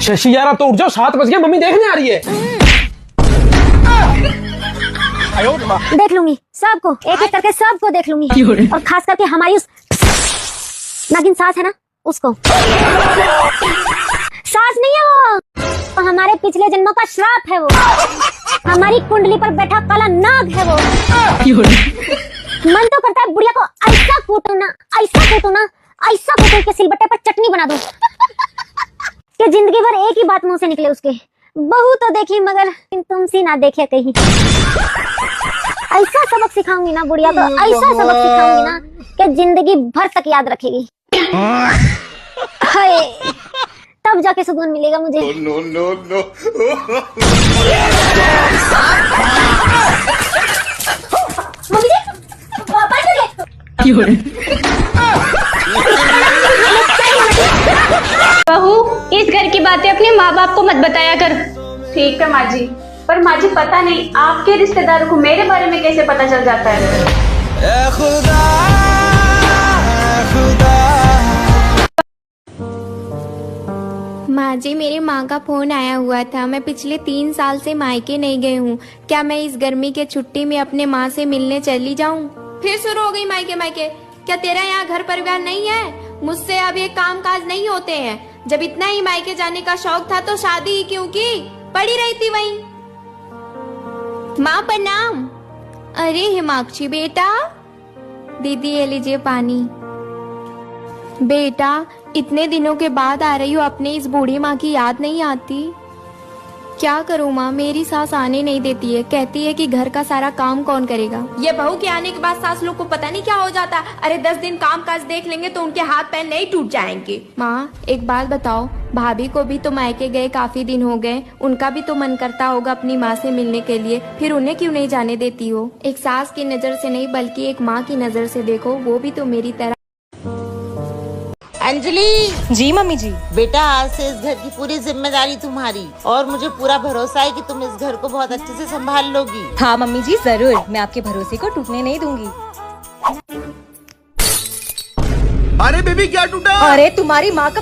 शशि यार तो उठ जाओ, 7 बज गए, मम्मी देखने आ रही है। देख लूंगी सबको, एक एक करके सबको देख लूंगी, और खास करके हमारी उस नागिन सास है ना, उसको। सास नहीं है वो हमारे पिछले जन्मों का श्राप है वो, हमारी कुंडली पर बैठा काला नाग है वो। मन तो करता है बुढ़िया को ऐसा कूटूं ना, ऐसा कूटूं ना, ऐसा कूटूं कि सिलबट्टे पर चटनी बना दूं कि जिंदगी भर एक ही बात मुंह से निकले उसके, बहू तो देखी मगर तुमसी ना देखे कहीं। ऐसा सबक सिखाऊंगी ना बुढ़िया को, ऐसा सबक सिखाऊंगी ना कि जिंदगी भर तक याद रखेगी। हाय, तब जाके सुकून मिलेगा मुझे। No no no. मम्मी जी, पापा चले। बहू, इस घर की बातें अपने माँ बाप को मत बताया कर। ठीक है माँ जी, पर माँ जी पता नहीं आपके रिश्तेदारों को मेरे बारे में कैसे पता चल जाता है। माँ जी, मेरी माँ का फोन आया हुआ था। मैं पिछले 3 साल से मायके नहीं गई हूँ। क्या मैं इस गर्मी के छुट्टी में अपने माँ से मिलने चली जाऊँ? फिर शुरू हो गई मायके मायके। क्या तेरा यहाँ घर परिवार नहीं है? मुझसे अब ये काम काज नहीं होते हैं। जब इतना ही मायके जाने का शौक था तो शादी ही क्यों की? पड़ी रही थी वहीं। माँ प्रणाम। अरे हिमाक्षी बेटा, दीदी ये लीजिए पानी। बेटा, इतने दिनों के बाद आ रही हो, अपने इस बूढ़ी माँ की याद नहीं आती? क्या करूँ माँ, मेरी सास आने नहीं देती है, कहती है कि घर का सारा काम कौन करेगा। ये बहू के आने के बाद सास लोग को पता नहीं क्या हो जाता। अरे 10 दिन काम काज देख लेंगे तो उनके हाथ पैर नहीं टूट जाएंगे। माँ एक बात बताओ, भाभी को भी तो मायके गए काफी दिन हो गए, उनका भी तो मन करता होगा अपनी माँ से मिलने के लिए, फिर उन्हें क्यों नहीं जाने देती हो? एक सास की नजर से नहीं बल्कि एक माँ की नजर से देखो, वो भी तो मेरी तरह। अंजलि। जी मम्मी जी। बेटा, आज से इस घर की पूरी जिम्मेदारी तुम्हारी, और मुझे पूरा भरोसा है कि तुम इस घर को बहुत अच्छे से संभाल लोगी। हाँ मम्मी जी, जरूर। मैं आपके भरोसे को टूटने नहीं दूंगी। अरे बेबी क्या टूटा? अरे तुम्हारी माँ का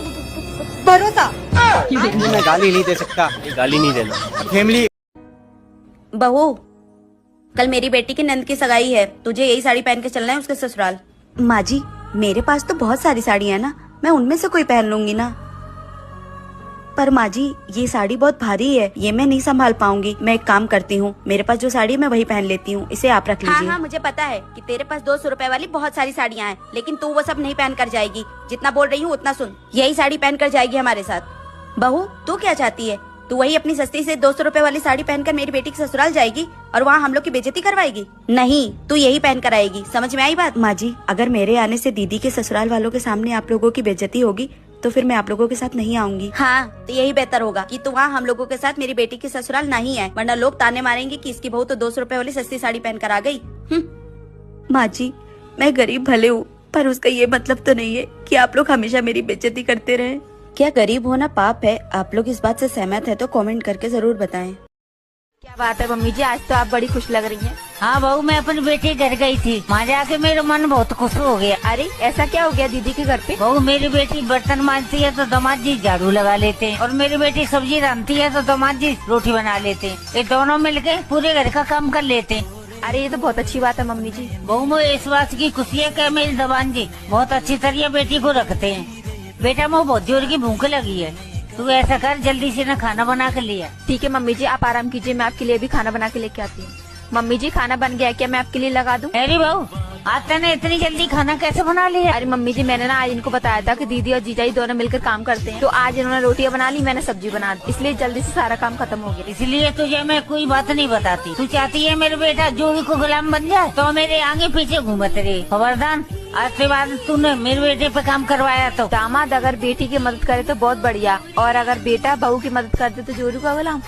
भरोसा। मैं गाली नहीं दे सकता, गाली नहीं देना। फैमिली। बहू, कल मेरी बेटी की नंद की सगाई है, तुझे यही साड़ी पहन के चलना है उसके ससुराल। माँ जी, मेरे पास तो बहुत सारी साड़ी है ना, मैं उनमें से कोई पहन लूंगी ना। पर माँ जी, ये साड़ी बहुत भारी है, ये मैं नहीं संभाल पाऊंगी। मैं एक काम करती हूँ, मेरे पास जो साड़ी है मैं वही पहन लेती हूँ, इसे आप रख लीजिए। हाँ, मुझे पता है कि तेरे पास 200 रुपए वाली बहुत सारी साड़ियाँ हैं, लेकिन तू वो सब नहीं पहन कर जाएगी। जितना बोल रही हूँ उतना सुन, यही साड़ी पहन कर जाएगी हमारे साथ। बहू, तू क्या चाहती है? तू वही अपनी सस्ती से 200 रुपए वाली साड़ी पहनकर मेरी बेटी के ससुराल जाएगी और वहाँ हम लोग की बेइज्जती करवाएगी? नहीं, तू यही पहन कर आएगी। समझ में आई बात? माँ जी, अगर मेरे आने से दीदी के ससुराल वालों के सामने आप लोगों की बेइज्जती होगी तो फिर मैं आप लोगों के साथ नहीं आऊंगी। हाँ, तो यही बेहतर होगा कि तू वहाँ हम लोगों के साथ मेरी बेटी के ससुराल नहीं है, वरना लोग ताने मारेंगे कि इसकी बहू तो 200 रुपए वाली सस्ती साड़ी पहन कर आ गई। माँ जी, मैं गरीब भले हूँ, पर उसका ये मतलब तो नहीं है कि आप लोग हमेशा मेरी बेइज्जती करते रहे। क्या गरीब होना पाप है? आप लोग इस बात से सहमत है तो कमेंट करके जरूर बताएं। क्या बात है मम्मी जी, आज तो आप बड़ी खुश लग रही हैं। हाँ बहू, मैं अपनी बेटी घर गई थी, वहाँ जाके मेरा मन बहुत खुश हो गया। अरे ऐसा क्या हो गया दीदी के घर पे? बहू, मेरी बेटी बर्तन मांजती है तो दामाद जी झाड़ू लगा लेते हैं, और मेरी बेटी सब्जी रांधती है तो दामाद जी रोटी बना लेते हैं। ये दोनों मिलके पूरे घर का काम कर लेते हैं। अरे ये तो बहुत अच्छी बात है मम्मी जी। बहू, मुझे इस बात की खुशी है कि मेरी दामाद जी बहुत अच्छी तरह बेटी को रखते हैं। बेटा, मुझे बहुत जोर की भूख लगी है, तू ऐसा कर जल्दी से ना खाना बना कर लिया। ठीक है मम्मी जी, आप आराम कीजिए, मैं आपके लिए भी खाना बना के लेके आती हूँ। मम्मी जी, खाना बन गया, क्या मैं आपके लिए लगा दूं? अरे बहू, आज तूने इतनी जल्दी खाना कैसे बना लिया? अरे मम्मी जी, मैंने ना आज इनको बताया था कि दीदी और जीजाजी दोनों मिलकर काम करते हैं, तो आज इन्होंने रोटियां बना ली, मैंने सब्जी बना दी, इसलिए जल्दी से सारा काम खत्म हो गया। इसलिए तुझे मैं कोई बात नहीं बताती। तू चाहती है मेरे बेटा जोगी को गुलाम बन जाए तो मेरे आगे पीछे घूमते रहे। खबरदार, आज के बाद तूने मेरे बेटे पे काम करवाया तो। दामाद अगर बेटी की मदद करे तो बहुत बढ़िया, और अगर बेटा बहू की मदद कर दे तो जोरू का गुलाम।